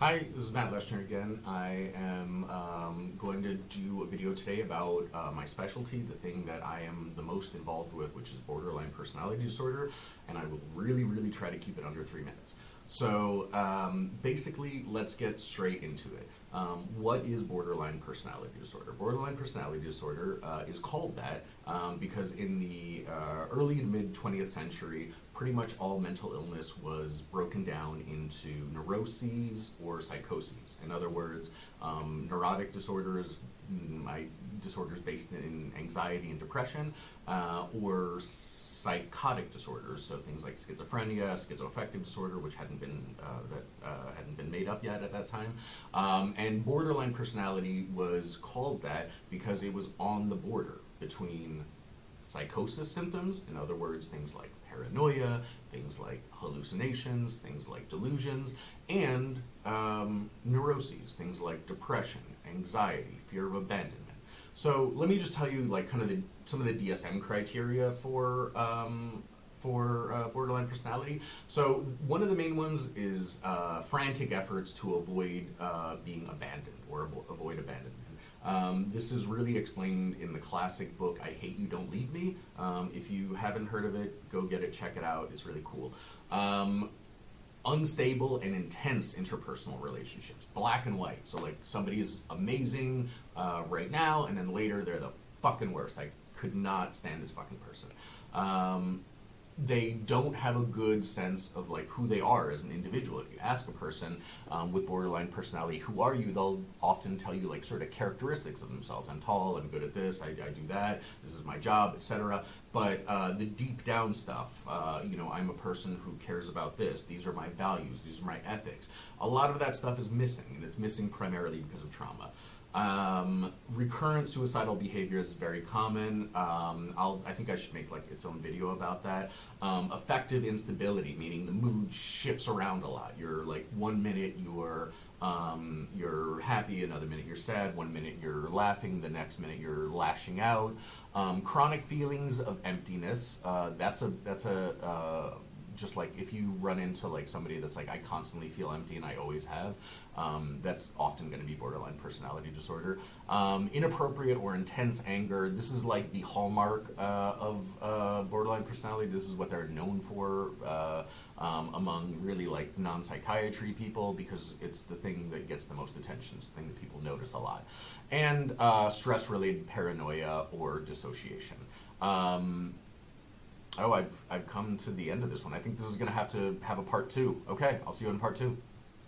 Hi, this is Matt Leshner again. I am going to do a video today about my specialty, the thing that I am the most involved with, which is borderline personality disorder, and I will really try to keep it under 3 minutes. So basically, let's get straight into it. What is borderline personality disorder? Borderline personality disorder is called that because in the early to mid 20th century, pretty much all mental illness was broken down into neuroses or psychoses. In other words, neurotic disorders, disorders based in anxiety and depression, or psychotic disorders, so things like schizophrenia, schizoaffective disorder, which hadn't been made up yet at that time, and borderline personality was called that because it was on the border between psychosis symptoms, in other words, things like paranoia, things like hallucinations, things like delusions, and neuroses, things like depression, anxiety, fear of abandonment. So let me just tell you, like, kind of some of the DSM criteria for borderline personality. So one of the main ones is frantic efforts to avoid being abandoned or avoid abandonment. This is really explained in the classic book, I Hate You, Don't Leave Me. If you haven't heard of it, go get it, check it out. It's really cool. Unstable and intense interpersonal relationships, black and white. So like somebody is amazing right now, and then later they're the fucking worst. I could not stand this fucking person. They don't have a good sense of like who they are as an individual. If you ask a person with borderline personality, who are you, they'll often tell you like sort of characteristics of themselves. I'm tall, I'm good at this, I do that, this is my job, etc. But the deep down stuff, I'm a person who cares about this, these are my values, these are my ethics. A lot of that stuff is missing, and it's missing primarily because of trauma. Recurrent suicidal behavior is very common. I think I should make like its own video about that. Affective instability, meaning the mood shifts around a lot. You're like 1 minute you're happy, another minute you're sad, 1 minute you're laughing, the next minute you're lashing out. Chronic feelings of emptiness. That's a just like if you run into like somebody that's like, I constantly feel empty and I always have, that's often going to be borderline personality disorder. Inappropriate or intense anger. This is like the hallmark of borderline personality. This is what they're known for among really like non-psychiatry people, because it's the thing that gets the most attention. It's the thing that people notice a lot. And stress-related paranoia or dissociation. I've come to the end of this one. I think this is going to have a part 2. Okay, I'll see you in part 2.